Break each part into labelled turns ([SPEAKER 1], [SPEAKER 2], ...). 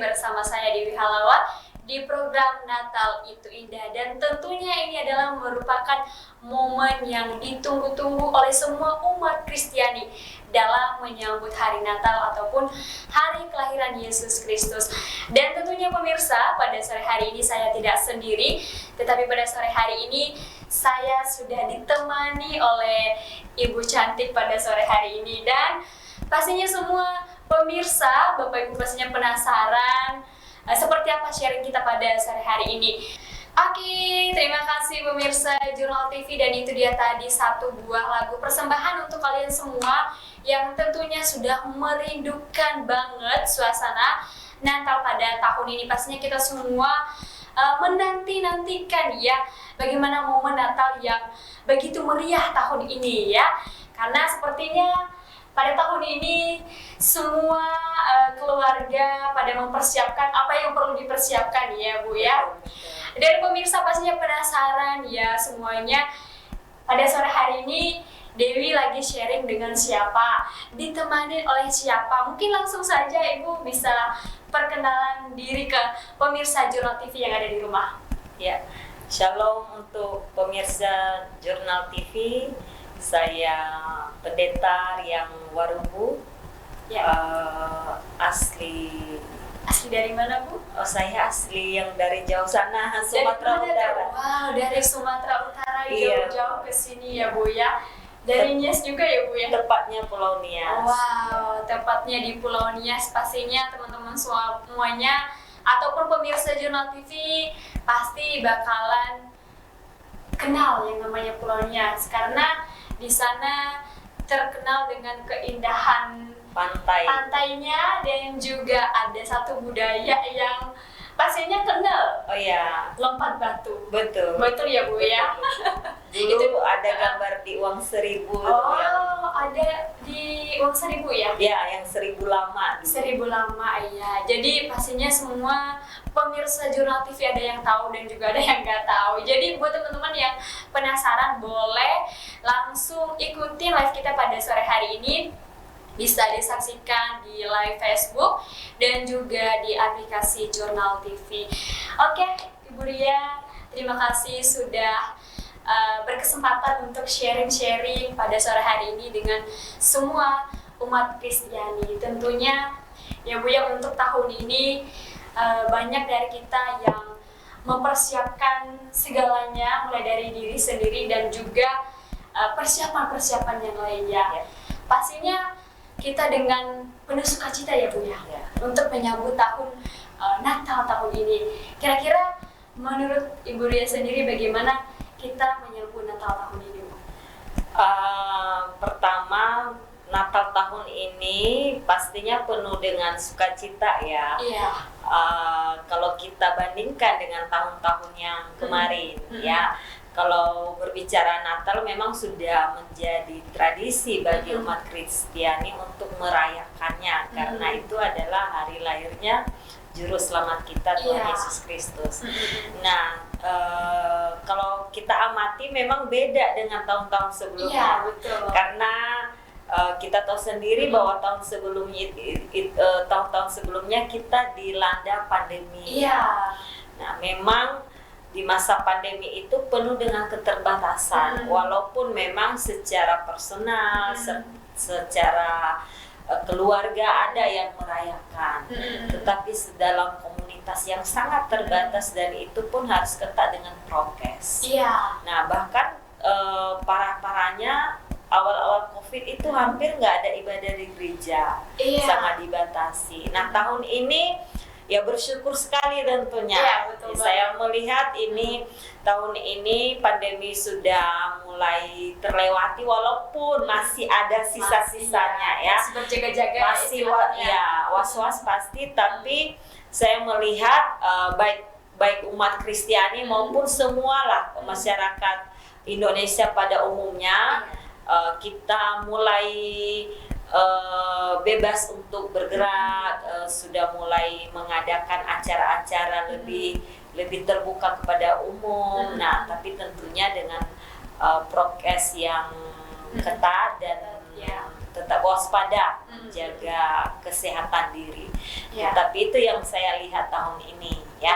[SPEAKER 1] bersama saya Dewi Halawa di program Natal Itu Indah, dan tentunya ini adalah merupakan momen yang ditunggu-tunggu oleh semua umat Kristiani dalam menyambut hari Natal ataupun hari kelahiran Yesus Kristus. Dan tentunya pemirsa, pada sore hari ini saya tidak sendiri, tetapi pada sore hari ini saya sudah ditemani oleh Ibu cantik pada sore hari ini. Dan pastinya semua pemirsa, Bapak Ibu pastinya penasaran seperti apa sharing kita pada sore hari ini. Oke, terima kasih pemirsa Jurnal TV, dan itu dia tadi satu buah lagu persembahan untuk kalian semua yang tentunya sudah merindukan banget suasana Natal pada tahun ini. Pastinya kita semua menanti-nantikan ya bagaimana momen Natal yang begitu meriah tahun ini ya. Karena sepertinya pada tahun ini semua keluarga pada mempersiapkan apa yang perlu dipersiapkan ya Bu ya. Dan pemirsa pastinya penasaran ya semuanya, pada sore hari ini Dewi lagi sharing dengan siapa, ditemani oleh siapa. Mungkin langsung saja Ibu bisa perkenalan diri ke pemirsa Jurnal TV yang ada di rumah.
[SPEAKER 2] Ya, Shalom untuk pemirsa Jurnal TV. Saya pendeta yang Warubu,
[SPEAKER 1] Ya.
[SPEAKER 2] Asli
[SPEAKER 1] dari mana Bu?
[SPEAKER 2] Oh, saya asli yang dari jauh sana, Sumatera Utara.
[SPEAKER 1] Wow, dari Sumatera Utara
[SPEAKER 2] Iya.
[SPEAKER 1] jauh-jauh ke sini ya Bu ya. Dari Nias juga ya Bu ya?
[SPEAKER 2] Tepatnya Pulau Nias.
[SPEAKER 1] Wow, tepatnya di Pulau Nias. Pastinya teman-teman semuanya ataupun pemirsa Jurnal TV pasti bakalan kenal yang namanya Pulau Nias, karena di sana terkenal dengan keindahan pantainya, dan juga ada satu budaya yang pastinya kenal.
[SPEAKER 2] Oh ya,
[SPEAKER 1] lompat batu.
[SPEAKER 2] betul.
[SPEAKER 1] Betul ya Bu ya.
[SPEAKER 2] Dulu
[SPEAKER 1] Itu
[SPEAKER 2] ada gambar di uang 1000.
[SPEAKER 1] Oh,
[SPEAKER 2] yang,
[SPEAKER 1] ada di uang 1000 ya?
[SPEAKER 2] ya, yang 1000 lama.
[SPEAKER 1] 1000 lama ya. Jadi pastinya semua pemirsa Jurnal TV ada yang tahu dan juga ada yang nggak tahu. Jadi buat teman-teman yang penasaran, boleh langsung ikuti live kita pada sore hari ini. Bisa disaksikan di live Facebook dan juga di aplikasi Jurnal TV. Oke, Ibu Ria, terima kasih sudah berkesempatan untuk sharing-sharing pada sore hari ini dengan semua umat Kristiani. Tentunya ya Bu ya, untuk tahun ini banyak dari kita yang mempersiapkan segalanya, mulai dari diri sendiri dan juga persiapan-persiapan yang lainnya. Pastinya kita dengan penuh sukacita ya Bu ya, untuk menyambut tahun Natal tahun ini. Kira-kira menurut Ibu Ria sendiri bagaimana kita menyambut Natal tahun ini Bu?
[SPEAKER 2] Pertama, Natal tahun ini pastinya penuh dengan sukacita ya.
[SPEAKER 1] Iya.
[SPEAKER 2] Kalau kita bandingkan dengan tahun-tahun yang kemarin ya. Kalau berbicara Natal memang sudah menjadi tradisi bagi umat Kristiani untuk merayakannya, karena itu adalah hari lahirnya Juru Selamat kita Tuhan Yesus Kristus. Nah, kalau kita amati memang beda dengan tahun-tahun sebelumnya.
[SPEAKER 1] Betul.
[SPEAKER 2] Karena kita tahu sendiri bahwa tahun-tahun sebelumnya kita dilanda pandemi. Nah, memang di masa pandemi itu penuh dengan keterbatasan, walaupun memang secara personal, secara keluarga ada yang merayakan, tetapi dalam komunitas yang sangat terbatas, dan itu pun harus ketat dengan prokes. Nah, bahkan parah-parahnya awal-awal COVID itu hampir nggak ada ibadah di gereja, sangat dibatasi. Nah, tahun ini ya bersyukur sekali tentunya.
[SPEAKER 1] Betul
[SPEAKER 2] saya melihat ini tahun ini pandemi sudah mulai terlewati, walaupun masih ada sisa-sisanya ya.
[SPEAKER 1] Masih berjaga-jaga.
[SPEAKER 2] Masih was-was pasti, tapi saya melihat baik umat Kristiani maupun semualah masyarakat Indonesia pada umumnya, kita mulai bebas untuk bergerak, sudah mulai mengadakan acara-acara lebih terbuka kepada umum. Nah, tapi tentunya dengan prokes yang ketat dan tetap waspada jaga kesehatan diri. Tapi itu yang saya lihat tahun ini ya.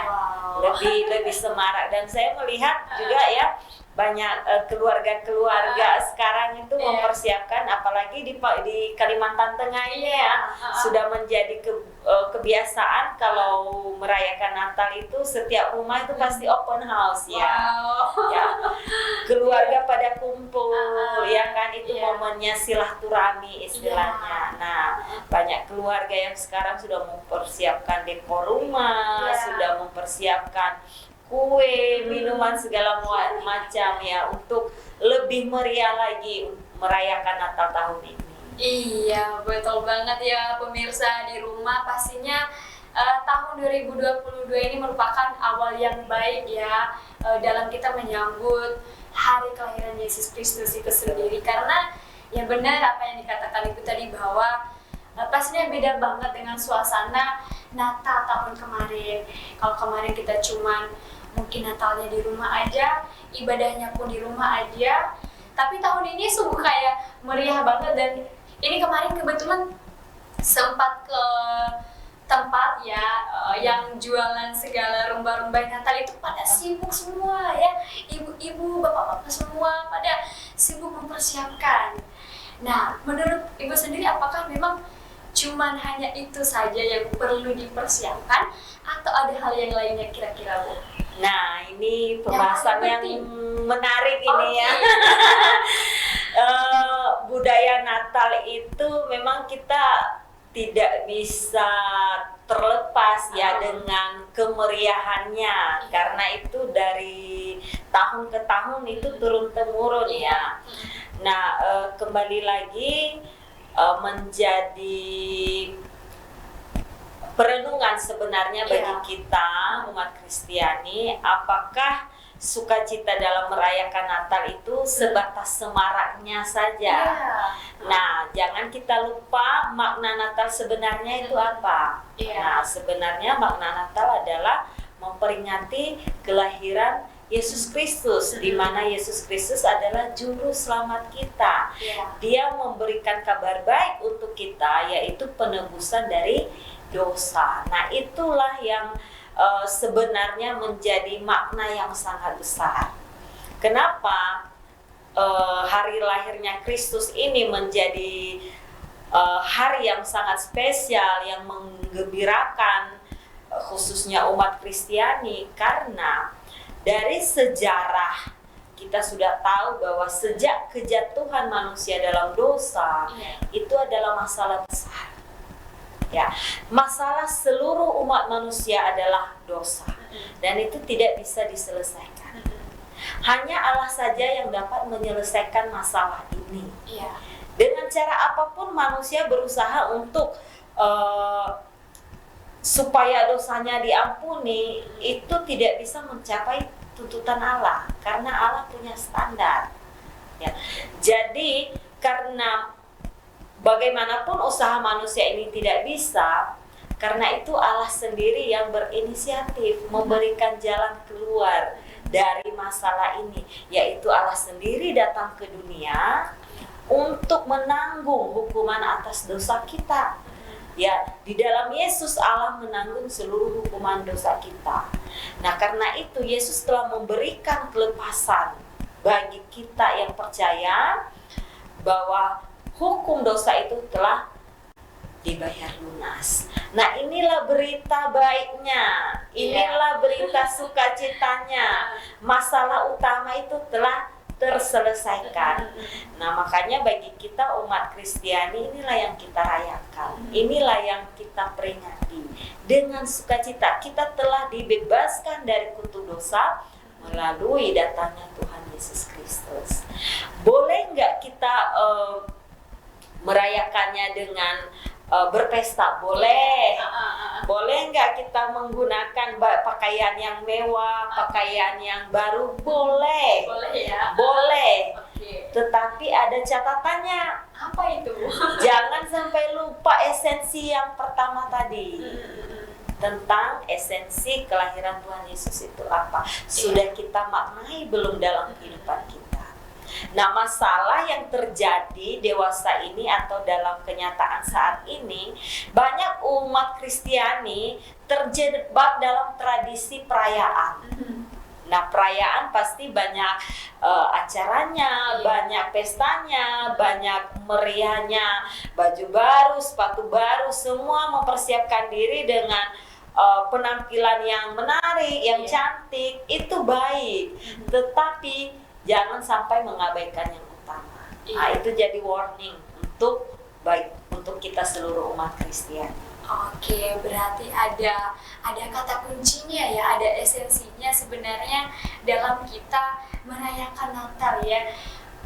[SPEAKER 2] Lebih semarak, dan saya melihat juga ya banyak keluarga-keluarga sekarang itu mempersiapkan, apalagi di Kalimantan Tengah ini ya, sudah menjadi kebiasaan kalau merayakan Natal itu setiap rumah itu pasti open house ya. Keluarga pada kumpul ya kan, itu momennya silaturahmi istilahnya. Nah, banyak keluarga yang sekarang sudah mempersiapkan dekor rumah, sudah mempersiapkan kue, minuman segala macam ya, untuk lebih meriah lagi merayakan Natal tahun ini.
[SPEAKER 1] Iya, betul banget ya pemirsa di rumah. Pastinya tahun 2022 ini merupakan awal yang baik ya, dalam kita menyambut hari kelahiran Yesus Kristus itu sendiri. Karena ya benar apa yang dikatakan Ibu tadi, bahwa pastinya beda banget dengan suasana Natal tahun kemarin. Kalau kemarin kita cuman mungkin Natalnya di rumah aja, ibadahnya pun di rumah aja. Tapi tahun ini sungguh kayak meriah banget. Dan ini kemarin kebetulan sempat ke tempat ya, yang jualan segala rumba-rumba Natal itu pada sibuk semua ya. Ibu-ibu, bapak-bapak semua pada sibuk mempersiapkan. Nah, menurut Ibu sendiri, apakah memang cuman hanya itu saja yang perlu dipersiapkan, atau ada hal yang lainnya kira-kira, Bu?
[SPEAKER 2] Nah, ini pembahasan yang menarik ini ya. Budaya Natal itu memang kita tidak bisa terlepas ya dengan kemeriahannya, karena itu dari tahun ke tahun itu turun-temurun ya. Nah, kembali lagi menjadi perenungan sebenarnya bagi kita umat Kristiani, apakah sukacita dalam merayakan Natal itu sebatas semaraknya saja. Nah, jangan kita lupa makna Natal sebenarnya itu apa. Nah, sebenarnya makna Natal adalah memperingati kelahiran Yesus Kristus, di mana Yesus Kristus adalah juru selamat kita. Dia memberikan kabar baik untuk kita, yaitu penebusan dari dosa. Nah, itulah yang sebenarnya menjadi makna yang sangat besar. Kenapa hari lahirnya Kristus ini menjadi hari yang sangat spesial, yang menggembirakan khususnya umat Kristiani? Karena dari sejarah kita sudah tahu bahwa sejak kejatuhan manusia dalam dosa, itu adalah masalah besar. Ya, masalah seluruh umat manusia adalah dosa, dan itu tidak bisa diselesaikan. Hanya Allah saja yang dapat menyelesaikan masalah ini. Dengan cara apapun manusia berusaha untuk supaya dosanya diampuni, itu tidak bisa mencapai tuntutan Allah, karena Allah punya standar. Ya. Jadi karena bagaimanapun usaha manusia ini tidak bisa, karena itu Allah sendiri yang berinisiatif memberikan jalan keluar dari masalah ini, yaitu Allah sendiri datang ke dunia untuk menanggung hukuman atas dosa kita. Ya, di dalam Yesus Allah menanggung seluruh hukuman dosa kita. Nah, karena itu Yesus telah memberikan kelepasan bagi kita yang percaya bahwa hukum dosa itu telah dibayar lunas. Nah, inilah berita baiknya, inilah berita sukacitanya. Masalah utama itu telah terselesaikan. Nah, makanya bagi kita umat Kristiani, inilah yang kita rayakan, inilah yang kita peringati. Dengan sukacita kita telah dibebaskan dari kutuk dosa melalui datangnya Tuhan Yesus Kristus. Boleh nggak kita merayakannya dengan berpesta? Boleh. Boleh nggak kita menggunakan pakaian yang mewah, pakaian yang baru? Boleh.
[SPEAKER 1] Boleh ya?
[SPEAKER 2] Boleh. Tetapi ada catatannya.
[SPEAKER 1] Apa itu?
[SPEAKER 2] Jangan sampai lupa esensi yang pertama tadi. Tentang esensi kelahiran Tuhan Yesus itu apa? Sudah kita maknai belum dalam kehidupan kita? Nah, masalah yang terjadi dewasa ini atau dalam kenyataan saat ini, banyak umat Kristiani terjebak dalam tradisi perayaan. Nah, perayaan pasti banyak acaranya, banyak pestanya, banyak meriahnya, baju baru, sepatu baru, semua mempersiapkan diri dengan penampilan yang menarik, yang cantik, itu baik. Tetapi jangan sampai mengabaikan yang utama. Nah, itu jadi warning untuk kita seluruh umat Kristiani.
[SPEAKER 1] Oke, berarti ada kata kuncinya ya, ada esensinya sebenarnya dalam kita merayakan Natal ya.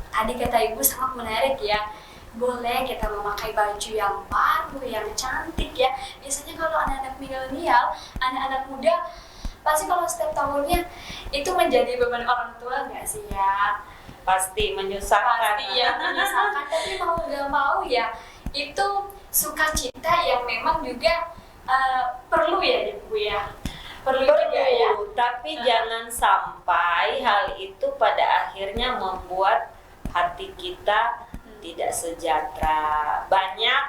[SPEAKER 1] Tadi kata Ibu sangat menarik ya. Boleh kita memakai baju yang baru, yang cantik ya. Biasanya kalau anak-anak milenial, anak-anak muda, pasti kalau setiap tahunnya itu menjadi beban orang tua nggak sih ya?
[SPEAKER 2] Pasti menyusahkan.
[SPEAKER 1] Pasti ya, menyusahkan. Tapi mau nggak mau ya, itu sukacita yang memang juga perlu ya Ibu ya. Perlu juga ya.
[SPEAKER 2] Tapi jangan sampai hal itu pada akhirnya membuat hati kita tidak sejahtera. Banyak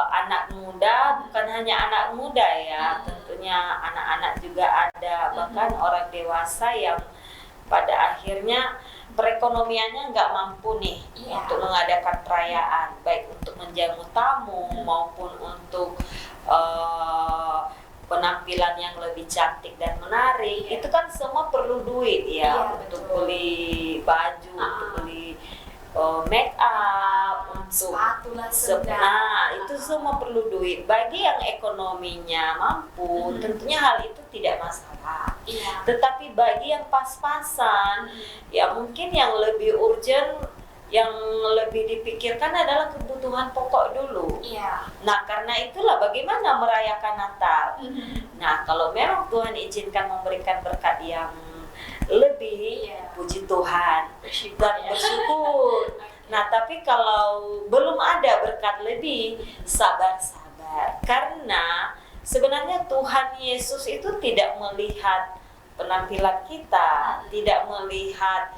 [SPEAKER 2] anak muda, bukan hanya anak muda ya, tentunya anak-anak juga ada, bahkan orang dewasa yang pada akhirnya perekonomiannya nggak mampu nih untuk mengadakan perayaan, baik untuk menjamu tamu maupun untuk penampilan yang lebih cantik dan menarik. Itu kan semua perlu duit ya, untuk beli baju, untuk beli make up, untuk itu semua perlu duit. Bagi yang ekonominya mampu, tentunya hal itu tidak masalah. Tetapi bagi yang pas-pasan, ya mungkin yang lebih urgent, yang lebih dipikirkan adalah kebutuhan pokok dulu. Nah, karena itulah bagaimana merayakan Natal. Nah, kalau memang Tuhan izinkan memberikan berkat yang lebih, puji Tuhan dan bersyukur. Nah, tapi kalau belum ada berkat lebih, sabar-sabar. Karena sebenarnya Tuhan Yesus itu tidak melihat penampilan kita, tidak melihat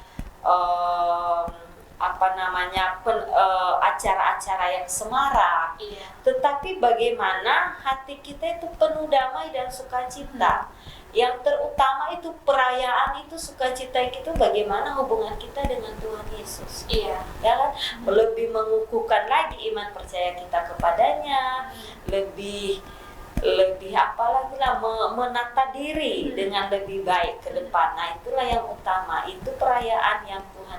[SPEAKER 2] acara-acara yang semarak, tetapi bagaimana hati kita itu penuh damai dan sukacita. Yang terutama itu perayaan itu, sukacita itu bagaimana hubungan kita dengan Tuhan Yesus. Ya kan? Lebih mengukuhkan lagi iman percaya kita kepadanya, lebih apalagi lah menata diri dengan lebih baik ke depan. Nah, itulah yang utama. Itu perayaan yang Tuhan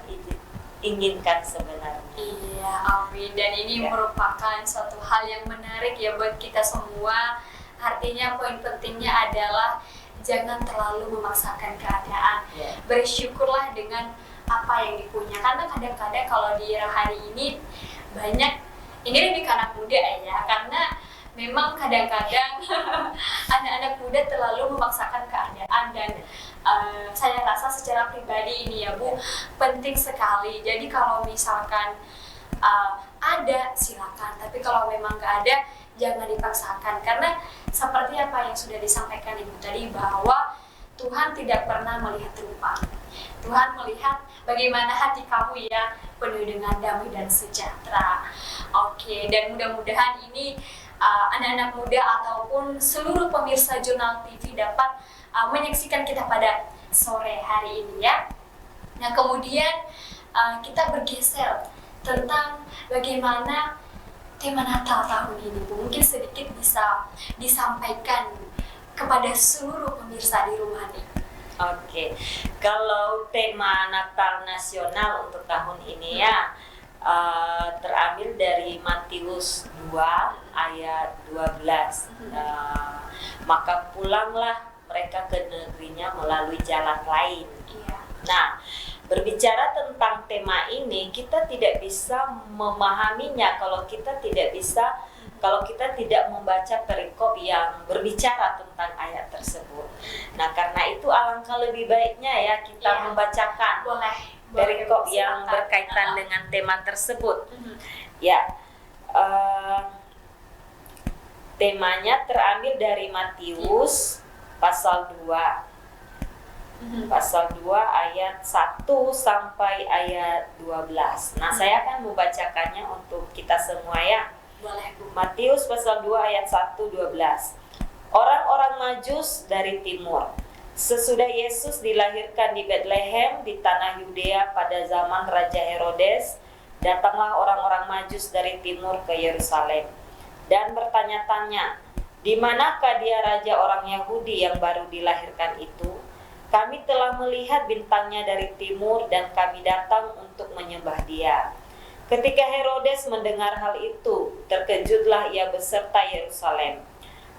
[SPEAKER 2] inginkan sebenarnya.
[SPEAKER 1] Iya, amin. Dan ini merupakan suatu hal yang menarik ya buat kita semua. Artinya poin pentingnya adalah jangan terlalu memaksakan keadaan. Bersyukurlah dengan apa yang dipunya. Karena kadang-kadang kalau di hari ini banyak, ini lebih ke anak muda ya, karena memang kadang-kadang anak-anak muda terlalu memaksakan keadaan. Dan saya rasa secara pribadi ini ya Bu, penting sekali. Jadi kalau misalkan ada silakan, tapi kalau memang nggak ada jangan dipaksakan. Karena seperti apa yang sudah disampaikan Ibu tadi, bahwa Tuhan tidak pernah melihat rupa. Tuhan melihat bagaimana hati kamu ya, penuh dengan damai dan sejahtera. Oke, dan mudah-mudahan ini anak-anak muda ataupun seluruh pemirsa Jurnal TV dapat menyaksikan kita pada sore hari ini ya. Nah, kemudian kita bergeser tentang bagaimana tema Natal tahun ini Bu. Mungkin sedikit bisa disampaikan kepada seluruh pemirsa di rumah nih.
[SPEAKER 2] Oke, kalau tema Natal nasional untuk tahun ini ya terambil dari Matius 2 ayat 12. Maka pulanglah mereka ke negerinya melalui jalan lain. Nah, berbicara tentang tema ini, kita tidak bisa memahaminya kalau kita tidak membaca perikop yang berbicara tentang ayat tersebut. Nah, karena itu alangkah lebih baiknya ya kita membacakan perikop yang berkaitan dengan tema tersebut. Temanya terambil dari Matius pasal 2 pasal 2 ayat 1 sampai ayat 12. Nah, saya akan membacakannya untuk kita semua ya.
[SPEAKER 1] Boleh, Bu.
[SPEAKER 2] Matius pasal 2 ayat 1-12. Orang-orang Majus dari timur. Sesudah Yesus dilahirkan di Betlehem di tanah Yudea pada zaman Raja Herodes, datanglah orang-orang Majus dari timur ke Yerusalem dan bertanya-tanya, "Di manakah dia raja orang Yahudi yang baru dilahirkan itu? Kami telah melihat bintangnya dari timur dan kami datang untuk menyembah dia." Ketika Herodes mendengar hal itu, terkejutlah ia beserta Yerusalem.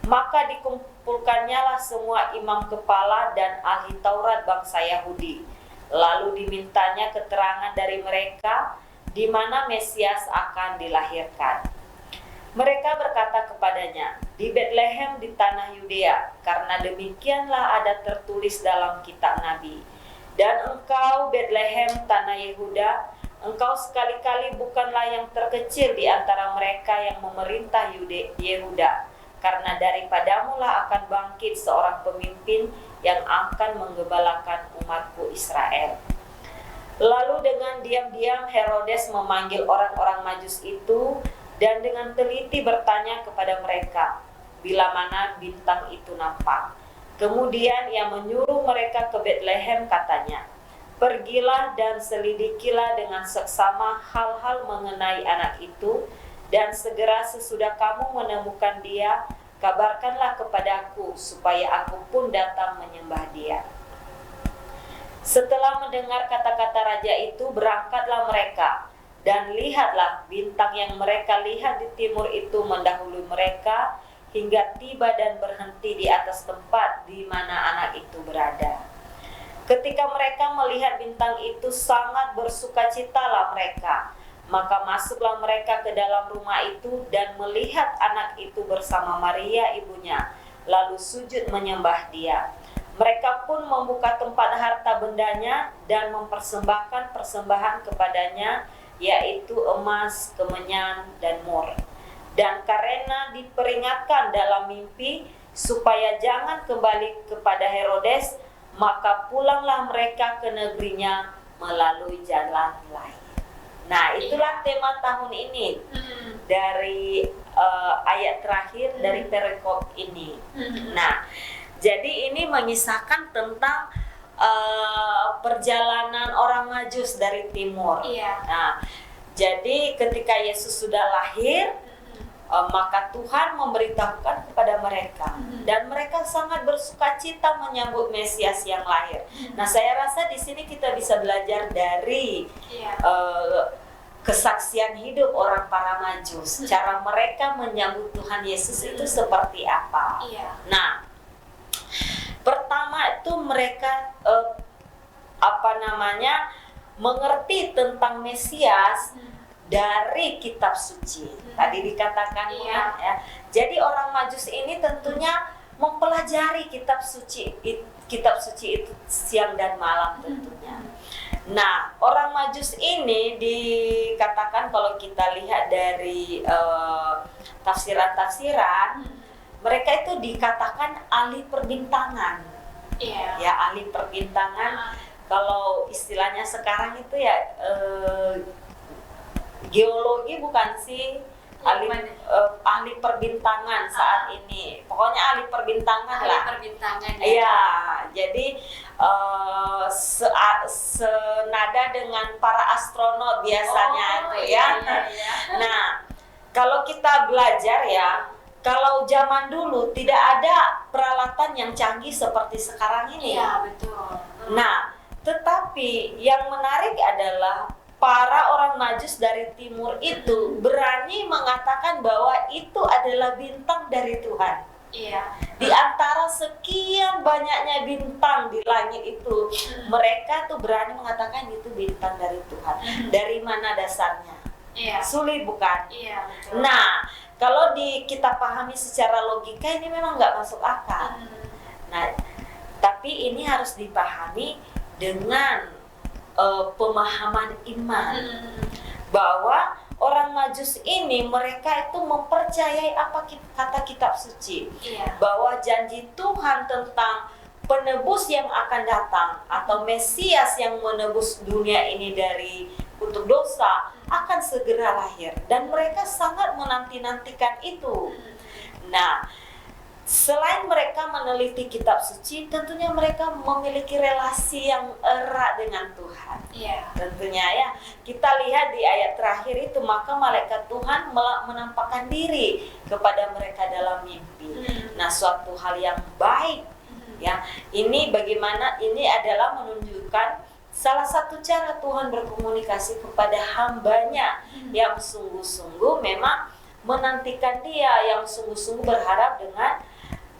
[SPEAKER 2] Maka dikumpulkannyalah semua imam kepala dan ahli Taurat bangsa Yahudi. Lalu dimintanya keterangan dari mereka di mana Mesias akan dilahirkan. Mereka berkata kepadanya, "Di Betlehem di tanah Yudea, karena demikianlah ada tertulis dalam kitab Nabi. Dan engkau Betlehem tanah Yehuda, engkau sekali-kali bukanlah yang terkecil di antara mereka yang memerintah Yehuda. Karena daripadamulah akan bangkit seorang pemimpin yang akan menggembalakan umatku Israel." Lalu dengan diam-diam Herodes memanggil orang-orang Majus itu dan dengan teliti bertanya kepada mereka, bila mana bintang itu nampak. Kemudian ia menyuruh mereka ke Betlehem, katanya, "Pergilah dan selidikilah dengan seksama hal-hal mengenai anak itu, dan segera sesudah kamu menemukan dia, kabarkanlah kepadaku supaya aku pun datang menyembah dia." Setelah mendengar kata-kata raja itu, berangkatlah mereka, dan lihatlah bintang yang mereka lihat di timur itu mendahului mereka hingga tiba dan berhenti di atas tempat di mana anak itu berada. Ketika mereka melihat bintang itu, sangat bersukacitalah mereka. Maka masuklah mereka ke dalam rumah itu dan melihat anak itu bersama Maria ibunya, lalu sujud menyembah dia. Mereka pun membuka tempat harta bendanya dan mempersembahkan persembahan kepadanya, yaitu emas, kemenyan, dan mur. Dan karena diperingatkan dalam mimpi supaya jangan kembali kepada Herodes, maka pulanglah mereka ke negerinya melalui jalan lain. Nah, itulah tema tahun ini dari ayat terakhir dari perikop ini. Nah, jadi ini mengisahkan tentang perjalanan orang Majus dari timur. Nah, jadi ketika Yesus sudah lahir, maka Tuhan memberitahukan kepada mereka, dan mereka sangat bersukacita menyambut Mesias yang lahir. Nah, saya rasa di sini kita bisa belajar dari kesaksian hidup orang para Majus, cara mereka menyambut Tuhan Yesus itu seperti apa. Nah, pertama itu mereka mengerti tentang Mesias dari kitab suci. Tadi dikatakan ya. Jadi orang Majus ini tentunya mempelajari kitab suci itu siang dan malam tentunya. Nah, orang Majus ini dikatakan kalau kita lihat dari tafsiran-tafsiran, mereka itu dikatakan ahli perbintangan. Ya, ahli perbintangan. Kalau istilahnya sekarang itu ya geologi bukan sih, ahli perbintangan saat ini. Pokoknya ahli perbintangan lah. Iya, jadi senada dengan para astronot biasanya itu ya. Nah, kalau kita belajar ya, kalau zaman dulu tidak ada peralatan yang canggih seperti sekarang ini.
[SPEAKER 1] Iya, betul.
[SPEAKER 2] Nah, tetapi yang menarik adalah para orang Majus dari timur itu berani mengatakan bahwa itu adalah bintang dari Tuhan. Di antara sekian banyaknya bintang di langit itu, mereka tuh berani mengatakan itu bintang dari Tuhan. Dari mana dasarnya? Sulit bukan?
[SPEAKER 1] Betul.
[SPEAKER 2] Nah, kalau kita pahami secara logika ini memang nggak masuk akal. Nah, tapi ini harus dipahami dengan pemahaman iman, bahwa orang Majus ini mereka itu mempercayai apa kata kitab suci, bahwa janji Tuhan tentang penebus yang akan datang atau Mesias yang menebus dunia ini dari kutuk dosa akan segera lahir, dan mereka sangat menanti-nantikan itu. Nah, selain mereka meneliti kitab suci, tentunya mereka memiliki relasi yang erat dengan Tuhan. Tentunya ya, kita lihat di ayat terakhir itu, maka malaikat Tuhan menampakkan diri kepada mereka dalam mimpi. Nah, suatu hal yang baik ya. Ini bagaimana, ini adalah menunjukkan salah satu cara Tuhan berkomunikasi kepada hambanya yang sungguh-sungguh memang menantikan Dia, yang sungguh-sungguh berharap dengan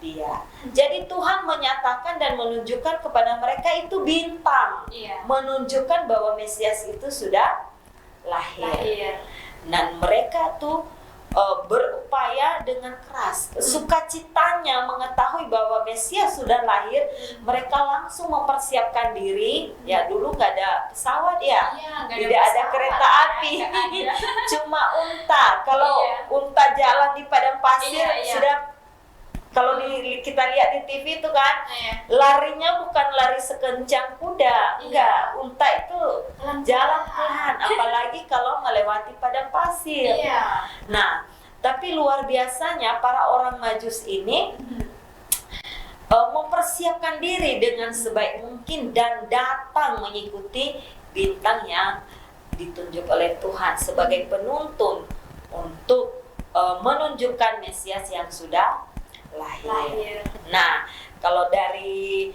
[SPEAKER 2] Dia. Jadi Tuhan menyatakan dan menunjukkan kepada mereka itu bintang, menunjukkan bahwa Mesias itu sudah lahir. Dan mereka tuh berupaya dengan keras, sukacitanya mengetahui bahwa Mesias sudah lahir. Mereka langsung mempersiapkan diri. Ya, dulu nggak ada pesawat ya, tidak ada kereta api, cuma unta. Kalau unta jalan di padang pasir sudah, kalau kita lihat di TV itu kan, larinya bukan lari sekencang kuda, enggak, unta itu jalan pelan, apalagi kalau melewati padang pasir. Nah, tapi luar biasanya para orang Majus ini mempersiapkan diri dengan sebaik mungkin dan datang mengikuti bintang yang ditunjuk oleh Tuhan sebagai penuntun untuk menunjukkan Mesias yang sudah lahir. Nah, kalau dari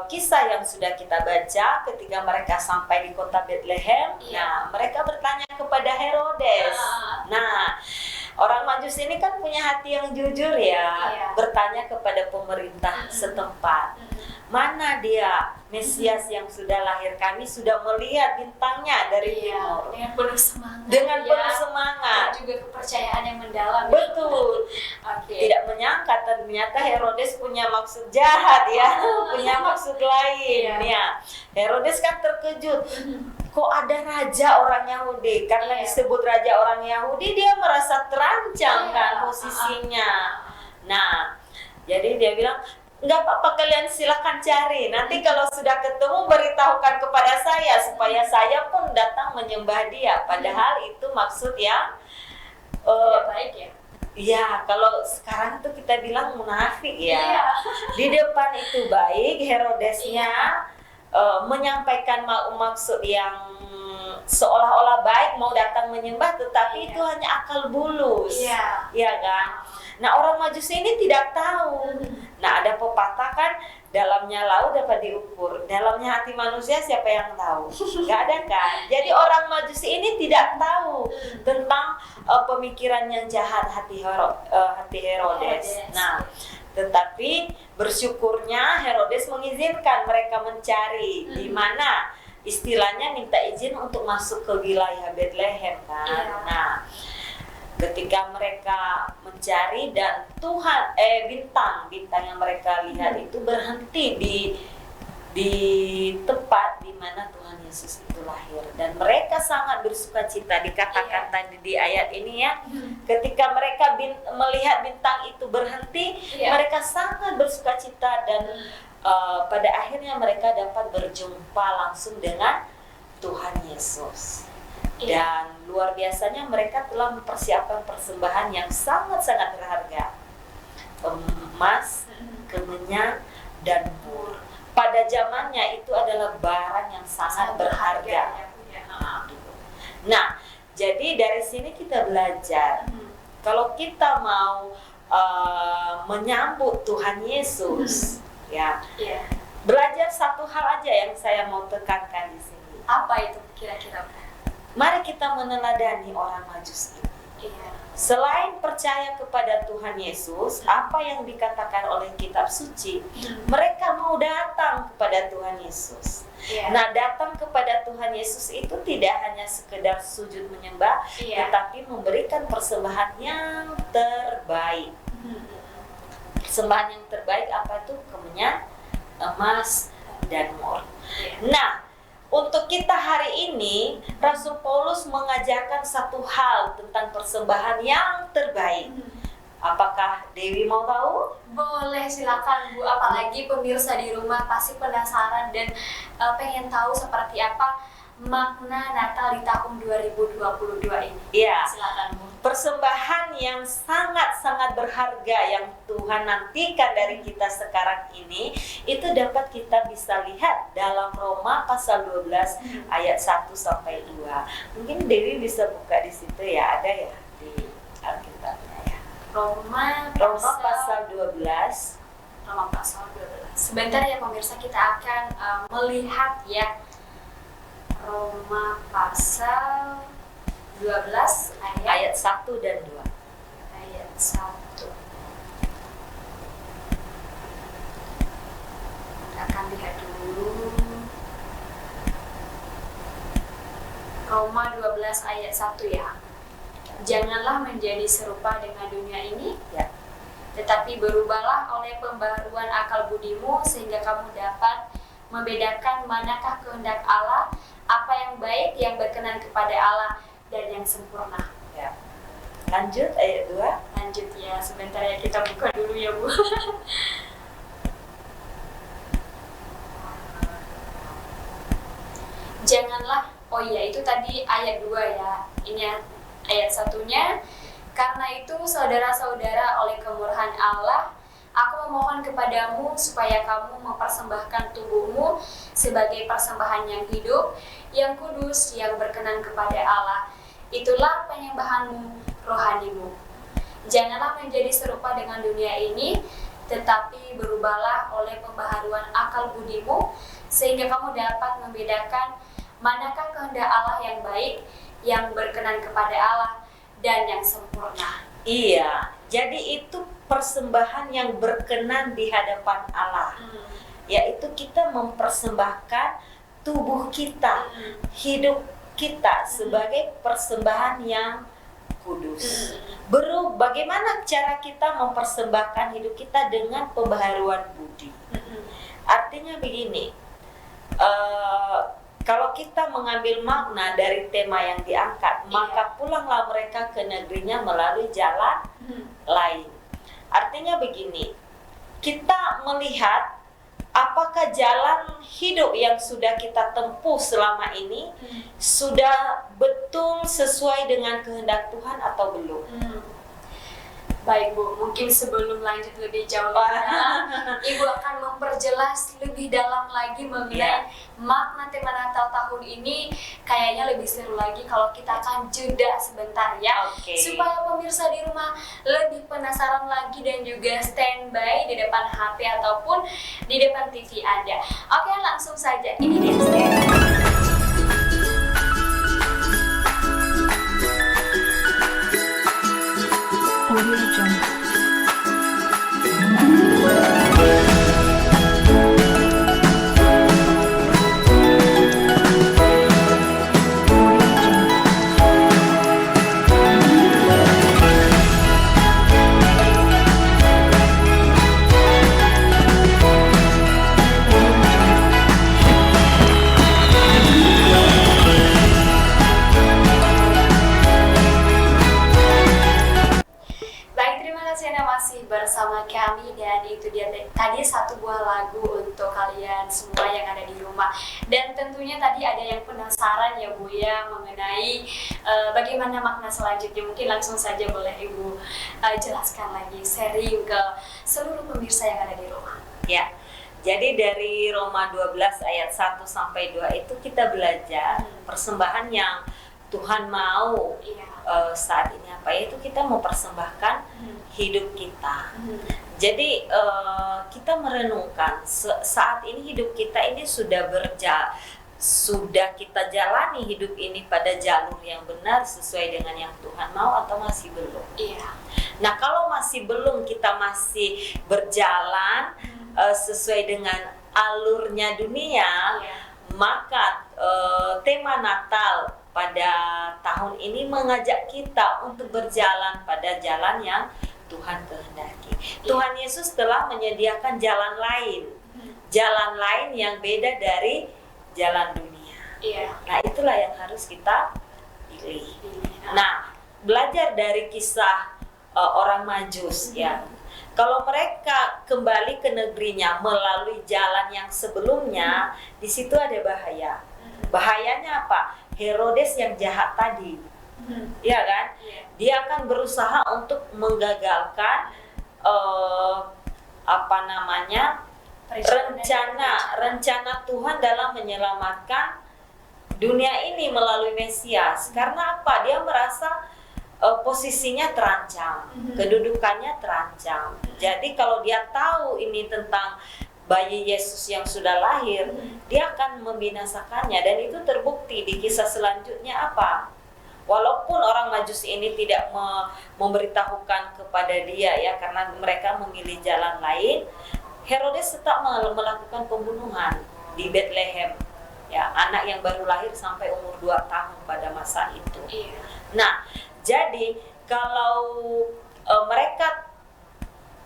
[SPEAKER 2] kisah yang sudah kita baca, ketika mereka sampai di kota Bethlehem, nah mereka bertanya kepada Herodes. Nah, orang Majus ini kan punya hati yang jujur ya, bertanya kepada pemerintah setempat, mana dia Mesias yang sudah lahir? Kami sudah melihat bintangnya dari timur.
[SPEAKER 1] Dengan penuh semangat.
[SPEAKER 2] Dengan penuh semangat.
[SPEAKER 1] Dan juga kepercayaan yang mendalam.
[SPEAKER 2] Betul. Tidak menyangka ternyata Herodes punya maksud jahat ya, punya maksud lain ya. Herodes kan terkejut. Kok ada raja orang Yahudi? Karena disebut raja orang Yahudi, dia merasa terancam kan posisinya. Nah, jadi dia bilang, nggak apa-apa, kalian silakan cari. Nanti kalau sudah ketemu beritahukan kepada saya supaya saya pun datang menyembah Dia. Padahal itu maksud yang
[SPEAKER 1] baik ya.
[SPEAKER 2] Ya, kalau sekarang itu kita bilang munafik ya. Di depan itu baik, Herodesnya menyampaikan maksud yang seolah-olah baik, mau datang menyembah, tetapi itu hanya akal bulus. Ya kan? Nah, orang Majus ini tidak tahu. Nah, ada pepatah kan, dalamnya laut dapat diukur, dalamnya hati manusia siapa yang tahu? Gak ada kan? Jadi orang Majus ini tidak tahu tentang pemikiran yang jahat hati Herodes. Nah, tetapi bersyukurnya Herodes mengizinkan mereka mencari di mana, istilahnya minta izin untuk masuk ke wilayah Bethlehem kan. Nah, ketika mereka mencari dan bintang yang mereka lihat itu berhenti di tempat di mana Tuhan Yesus itu lahir, dan mereka sangat bersukacita. Dikatakan tadi di ayat ini ya, ketika mereka melihat bintang itu berhenti, mereka sangat bersukacita dan pada akhirnya mereka dapat berjumpa langsung dengan Tuhan Yesus. Dan luar biasanya mereka telah mempersiapkan persembahan yang sangat-sangat berharga, emas, kemenyan, dan mur. Pada zamannya itu adalah barang yang sangat berharga. Nah, jadi dari sini kita belajar, kalau kita mau menyambut Tuhan Yesus, belajar satu hal aja yang saya mau tekankan di sini.
[SPEAKER 1] Apa itu kira-kira?
[SPEAKER 2] Mari kita meneladani orang Majus ini. Selain percaya kepada Tuhan Yesus, apa yang dikatakan oleh kitab suci, mereka mau datang kepada Tuhan Yesus. Nah, datang kepada Tuhan Yesus itu tidak hanya sekedar sujud menyembah, tetapi memberikan persembahan yang terbaik. Persembahan yang terbaik apa itu? Kemenyan, emas, dan mur. Nah, untuk kita hari ini, Rasul Paulus mengajarkan satu hal tentang persembahan yang terbaik. Apakah Dewi mau tahu?
[SPEAKER 1] Boleh, silakan Bu. Apalagi pemirsa di rumah pasti penasaran dan pengen tahu seperti apa makna Natal di tahun 2022 ini.
[SPEAKER 2] Iya.
[SPEAKER 1] Silakan Bu.
[SPEAKER 2] Persembahan yang sangat-sangat berharga yang Tuhan nantikan dari kita sekarang ini, itu dapat kita bisa lihat dalam Roma pasal 12 ayat 1 sampai 2. Mungkin Dewi bisa buka di situ ya, ada ya di Alkitabnya ya.
[SPEAKER 1] Roma
[SPEAKER 2] pasal 12.
[SPEAKER 1] Roma pasal 12. Sebentar ya pemirsa, kita akan melihat ya Roma pasal 12
[SPEAKER 2] ayat 1 dan 2.
[SPEAKER 1] Ayat 1. Kita akan lihat dulu. Roma 12 ayat 1 ya. Janganlah menjadi serupa dengan dunia ini,
[SPEAKER 2] Ya.
[SPEAKER 1] tetapi berubahlah oleh pembaharuan akal budimu sehingga kamu dapat membedakan manakah kehendak Allah, apa yang baik, yang berkenan kepada Allah, dan yang sempurna.
[SPEAKER 2] Ya. Lanjut ayat 2.
[SPEAKER 1] Lanjut ya, sebentar ya, kita buka dulu ya Bu. Janganlah, oh iya itu tadi ayat 2 ya. Ini ayat 1-nya. Karena itu saudara-saudara, oleh kemurahan Allah, aku memohon kepadamu supaya kamu mempersembahkan tubuhmu sebagai persembahan yang hidup, yang kudus, yang berkenan kepada Allah. Itulah penyembahanmu rohanimu. Janganlah menjadi serupa dengan dunia ini, tetapi berubahlah oleh pembaharuan akal budimu, sehingga kamu dapat membedakan manakah kehendak Allah yang baik, yang berkenan kepada Allah, dan yang sempurna.
[SPEAKER 2] Iya, jadi itu persembahan yang berkenan di hadapan Allah. Yaitu kita mempersembahkan tubuh kita, hidup kita sebagai persembahan yang kudus. Bagaimana cara kita mempersembahkan hidup kita dengan pembaharuan budi? Artinya begini, kalau kita mengambil makna dari tema yang diangkat, maka pulanglah mereka ke negerinya melalui jalan lain. Artinya begini, kita melihat apakah jalan hidup yang sudah kita tempuh selama ini sudah betul sesuai dengan kehendak Tuhan atau belum?
[SPEAKER 1] Baik Bu, mungkin sebelum lanjut lebih jauh Ibu akan memperjelas lebih dalam lagi mengenai makna tema Natal tahun ini. Kayaknya lebih seru lagi kalau kita akan jeda sebentar ya, supaya pemirsa di rumah lebih penasaran lagi dan juga standby di depan HP ataupun di depan TV Anda. Oke, langsung saja, ini dia standby.
[SPEAKER 3] Audio Jungle.
[SPEAKER 1] Bersama kami, dan itu dia tadi satu buah lagu untuk kalian semua yang ada di rumah. Dan tentunya tadi ada yang penasaran ya Bu ya mengenai bagaimana makna selanjutnya. Mungkin langsung saja boleh Ibu jelaskan lagi, sharing ke seluruh pemirsa yang ada di rumah.
[SPEAKER 2] Ya. Jadi dari Roma 12 ayat 1 sampai 2 itu kita belajar persembahan yang Tuhan mau saat ini apa, yaitu kita mempersembahkan hidup kita. Jadi kita merenungkan saat ini hidup kita ini sudah kita jalani hidup ini pada jalur yang benar sesuai dengan yang Tuhan mau atau masih belum? Nah, kalau masih belum, kita masih berjalan sesuai dengan alurnya dunia, maka tema Natal pada tahun ini mengajak kita untuk berjalan pada jalan yang Tuhan kehendaki. Tuhan Yesus telah menyediakan jalan lain yang beda dari jalan dunia. Nah, itulah yang harus kita pilih. Nah, belajar dari kisah orang Majus ya. Kalau mereka kembali ke negerinya melalui jalan yang sebelumnya, di situ ada bahaya. Bahayanya apa? Herodes yang jahat tadi, ya kan? Dia akan berusaha untuk menggagalkan rencana Tuhan dalam menyelamatkan dunia ini melalui Mesias. Karena apa? Dia merasa posisinya terancam, kedudukannya terancam. Jadi kalau dia tahu ini tentang bayi Yesus yang sudah lahir, dia akan membinasakannya. Dan itu terbukti di kisah selanjutnya apa? Walaupun orang Majus ini tidak memberitahukan kepada dia ya, karena mereka memilih jalan lain, Herodes tetap melakukan pembunuhan di Bethlehem. Ya, anak yang baru lahir sampai umur 2 tahun pada masa itu. Nah, jadi kalau mereka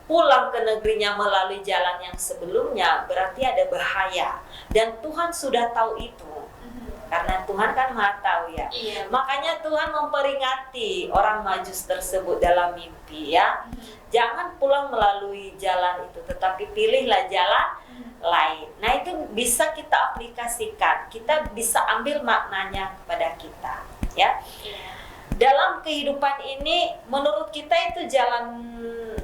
[SPEAKER 2] pulang ke negerinya melalui jalan yang sebelumnya, berarti ada bahaya. Dan Tuhan sudah tahu itu. Karena Tuhan kan Maha tahu ya. Makanya Tuhan memperingati orang Majus tersebut dalam mimpi ya. Jangan pulang melalui jalan itu, tetapi pilihlah jalan lain. Nah, itu bisa kita aplikasikan. Kita bisa ambil maknanya kepada kita ya. Dalam kehidupan ini menurut kita itu jalan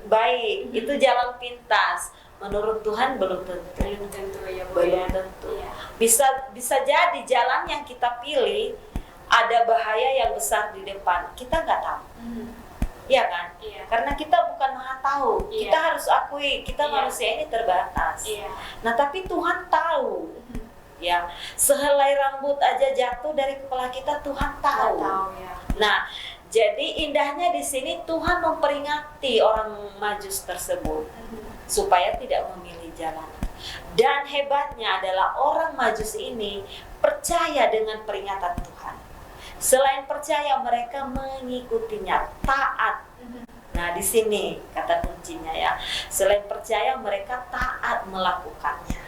[SPEAKER 2] baik, itu jalan pintas. Menurut Tuhan belum tentu. Belum tentu. Bisa jadi jalan yang kita pilih ada bahaya yang besar di depan. Kita nggak tahu. Iya kan? Karena kita bukan Maha tahu. Kita harus akui kita manusia ini terbatas. Nah, tapi Tuhan tahu. Ya, sehelai rambut aja jatuh dari kepala kita, Tuhan tahu. Nah, jadi indahnya di sini Tuhan memperingati orang Majus tersebut supaya tidak memilih jalan. Dan hebatnya adalah orang Majus ini percaya dengan peringatan Tuhan. Selain percaya, mereka mengikutinya, taat. Nah, di sini kata kuncinya ya. Selain percaya, mereka taat melakukannya.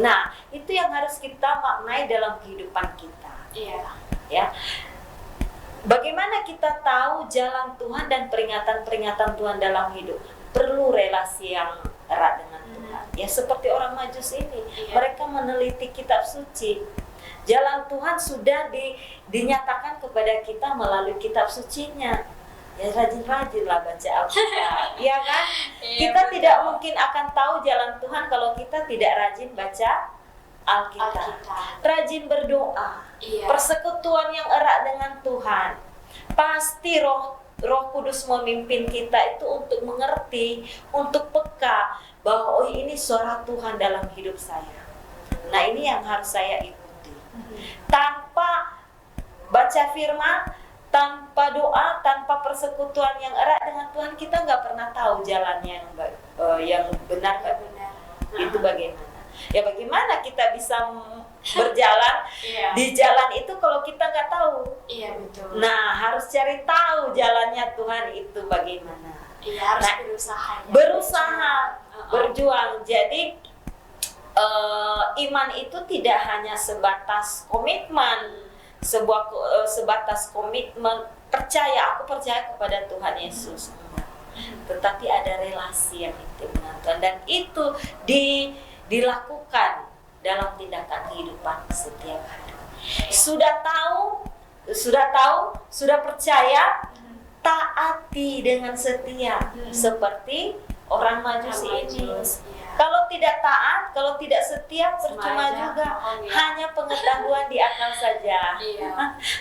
[SPEAKER 2] Nah, itu yang harus kita maknai dalam kehidupan kita. Ya. Bagaimana kita tahu jalan Tuhan dan peringatan-peringatan Tuhan dalam hidup? Perlu relasi yang erat dengan Tuhan. Ya, seperti orang Majus ini, mereka meneliti kitab suci. Jalan Tuhan sudah dinyatakan kepada kita melalui kitab sucinya. Ya, rajin-rajinlah baca Alkitab, ya kan? Kita tidak mungkin akan tahu jalan Tuhan kalau kita tidak rajin baca Alkitab. Rajin berdoa, persekutuan yang erat dengan Tuhan. Pasti Roh Kudus memimpin kita itu untuk mengerti, untuk peka bahwa oh, ini suara Tuhan dalam hidup saya. Nah, ini yang harus saya ikuti. Tanpa baca firman, tanpa doa, tanpa persekutuan yang erat dengan Tuhan, kita nggak pernah tahu jalannya yang benar. Itu bagaimana? Ya, bagaimana kita bisa berjalan di jalan itu kalau kita nggak tahu?
[SPEAKER 1] Betul.
[SPEAKER 2] Nah, harus cari tahu jalannya Tuhan itu bagaimana.
[SPEAKER 1] Harus
[SPEAKER 2] berusaha, berjuang. Jadi iman itu tidak hanya sebatas komitmen, sebatas komitmen aku percaya kepada Tuhan Yesus, tetapi ada relasi yang intim dengan Tuhan, dan itu dilakukan dalam tindakan kehidupan setiap hari. Sudah tahu, sudah percaya, taati dengan setia seperti orang Majus ini. Kalau tidak taat, kalau tidak setia, percuma juga. Hanya pengetahuan di akal saja.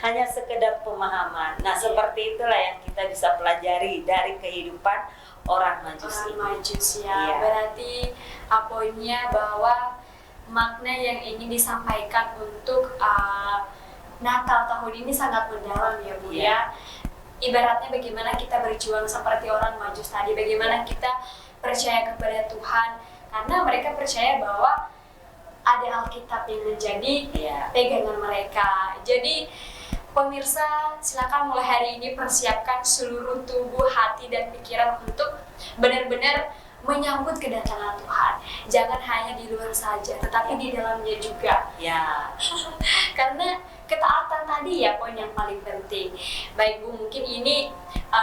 [SPEAKER 2] Hanya sekedar pemahaman. Nah, seperti itulah yang kita bisa pelajari dari kehidupan orang Majus ini.
[SPEAKER 1] Berarti poinnya bahwa makna yang ingin disampaikan untuk Natal tahun ini sangat mendalam ya Bu ya. Ibaratnya bagaimana kita berjuang seperti orang Majus tadi, bagaimana kita percaya kepada Tuhan, karena mereka percaya bahwa ada Alkitab yang menjadi pegangan mereka. Jadi pemirsa, silakan mulai hari ini persiapkan seluruh tubuh, hati, dan pikiran untuk benar-benar menyambut kedatangan Tuhan. Jangan hanya di luar saja, tetapi di dalamnya juga. Karena ketaatan tadi ya poin yang paling penting. Baik Bu, mungkin ini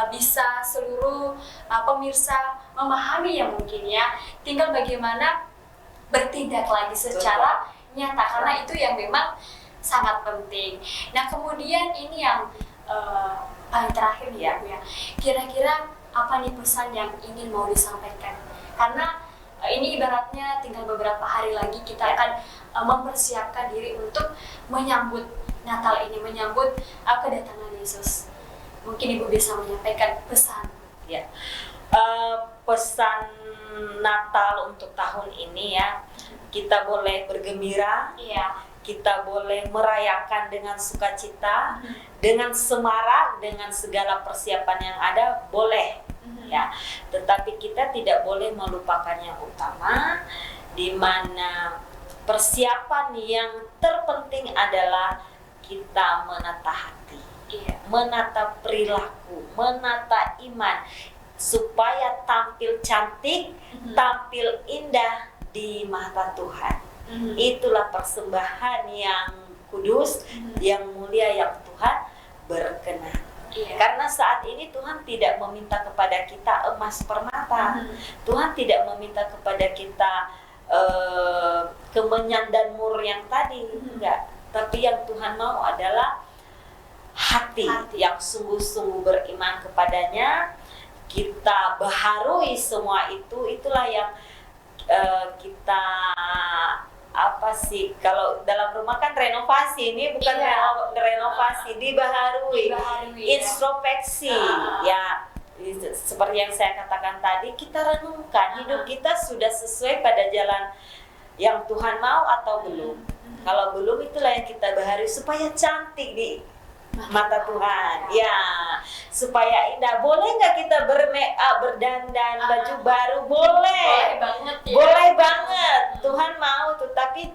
[SPEAKER 1] bisa seluruh pemirsa memahami ya mungkin ya. Tinggal bagaimana bertindak lagi secara nyata, karena itu yang memang sangat penting. Nah kemudian ini yang paling terakhir ya Bu ya, kira-kira apa nih pesan yang ingin mau disampaikan? Karena ini ibaratnya tinggal beberapa hari lagi kita akan mempersiapkan diri untuk menyambut Natal ini, menyambut kedatangan Yesus. Mungkin Ibu bisa menyampaikan pesan.
[SPEAKER 2] Ya, pesan Natal untuk tahun ini ya, kita boleh bergembira, kita boleh merayakan dengan sukacita, dengan semarak, dengan segala persiapan yang ada, boleh. Ya, tetapi kita tidak boleh melupakan yang utama, di mana persiapan yang terpenting adalah kita menata hati, menata perilaku, menata iman, supaya tampil cantik, tampil indah di mata Tuhan. Itulah persembahan yang kudus, yang mulia, yang Tuhan berkenan. Karena saat ini Tuhan tidak meminta kepada kita emas permata, Tuhan tidak meminta kepada kita kemenyan dan mur yang tadi, enggak. Tapi yang Tuhan mau adalah hati yang sungguh-sungguh beriman kepadanya. Kita baharui semua itu, itulah yang kita kalau dalam rumah kan renovasi, ini bukan renovasi, dibaharui, introspeksi ya. Seperti yang saya katakan tadi, kita renungkan hidup kita sudah sesuai pada jalan yang Tuhan mau atau belum. Kalau belum, itulah yang kita baharui supaya cantik di mata Tuhan, ya, supaya indah. Boleh nggak kita bermake up, berdandan, baju baru? Boleh
[SPEAKER 1] banget ya.
[SPEAKER 2] Boleh banget, Tuhan mau tuh. Tapi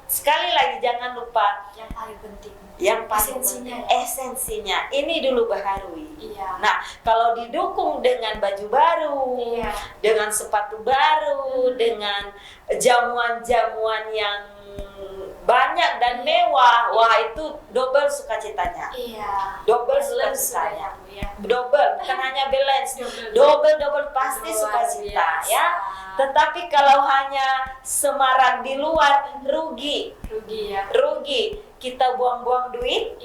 [SPEAKER 2] sekali lagi jangan lupa
[SPEAKER 1] yang paling penting,
[SPEAKER 2] yang paling esensinya ini dulu baharui. Nah, kalau didukung dengan baju baru, dengan sepatu baru, dengan jamuan-jamuan yang banyak dan mewah, wah itu double sukacitanya. Double sukacitanya. Double, bukan hanya balance, double pasti sukacita ya. Tetapi kalau hanya semarak di luar, rugi. Kita buang-buang duit,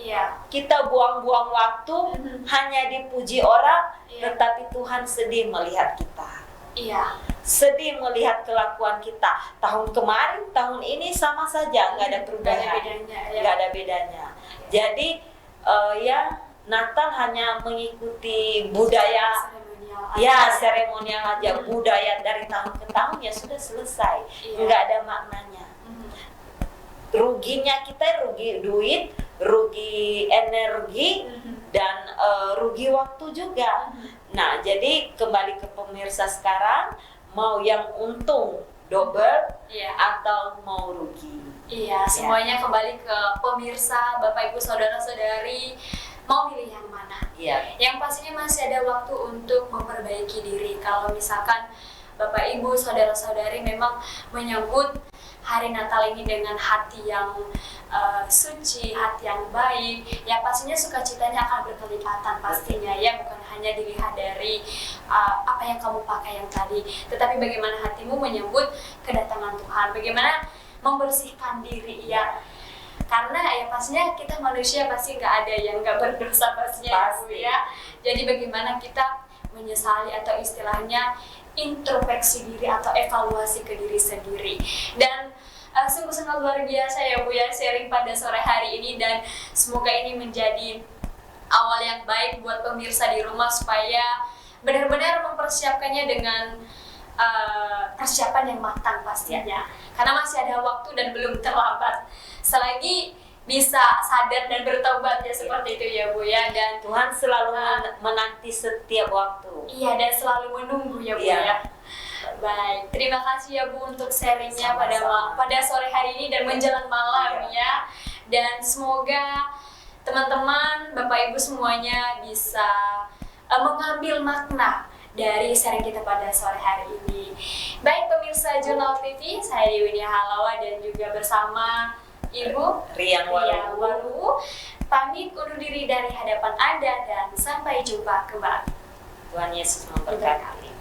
[SPEAKER 2] kita buang-buang waktu, hanya dipuji orang, tetapi Tuhan sedih melihat kita. Sedih melihat kelakuan kita. Tahun kemarin, tahun ini sama saja, nggak ada perubahan, nggak ada bedanya. Jadi ya Natal hanya mengikuti budaya, seremonial aja, budaya dari tahun ke tahun ya sudah selesai, nggak ada maknanya. Ruginya kita rugi duit, rugi energi, dan rugi waktu juga. Nah, jadi kembali ke pemirsa sekarang, mau yang untung double atau mau rugi?
[SPEAKER 1] Semuanya kembali ke pemirsa, Bapak Ibu saudara-saudari, mau pilih yang mana? Yang pastinya masih ada waktu untuk memperbaiki diri. Kalau misalkan Bapak Ibu saudara-saudari memang menyambut hari Natal ini dengan hati yang suci, hati yang baik, ya pastinya sukacitanya akan berkelipatan pastinya ya, bukan hanya dilihat dari apa yang kamu pakai yang tadi, tetapi bagaimana hatimu menyambut kedatangan Tuhan, bagaimana membersihkan diri ya. Karena ya pastinya kita manusia pasti nggak ada yang nggak berdosa pastinya ya. Jadi bagaimana kita menyesali atau istilahnya introspeksi diri atau evaluasi ke diri sendiri. Dan sungguh sangat luar biasa ya Bu ya sharing pada sore hari ini, dan semoga ini menjadi awal yang baik buat pemirsa di rumah supaya benar-benar mempersiapkannya dengan persiapan yang matang pastinya. Karena masih ada waktu dan belum terlambat. Selagi bisa sadar dan bertobat ya, seperti itu ya Bu ya. Dan
[SPEAKER 2] Tuhan selalu menanti setiap waktu.
[SPEAKER 1] Dan selalu menunggu ya Bu ya. Baik, terima kasih ya Bu untuk sharingnya pada sore hari ini dan menjelang malam ya. Dan semoga teman-teman, Bapak Ibu semuanya bisa mengambil makna dari sharing kita pada sore hari ini. Baik pemirsa Jurnal TV, saya Dewi Halawa dan juga bersama Ibu
[SPEAKER 2] Riang Waru.
[SPEAKER 1] pamit undur diri dari hadapan Anda dan sampai jumpa kembali.
[SPEAKER 2] Tuhan Yesus memberkati.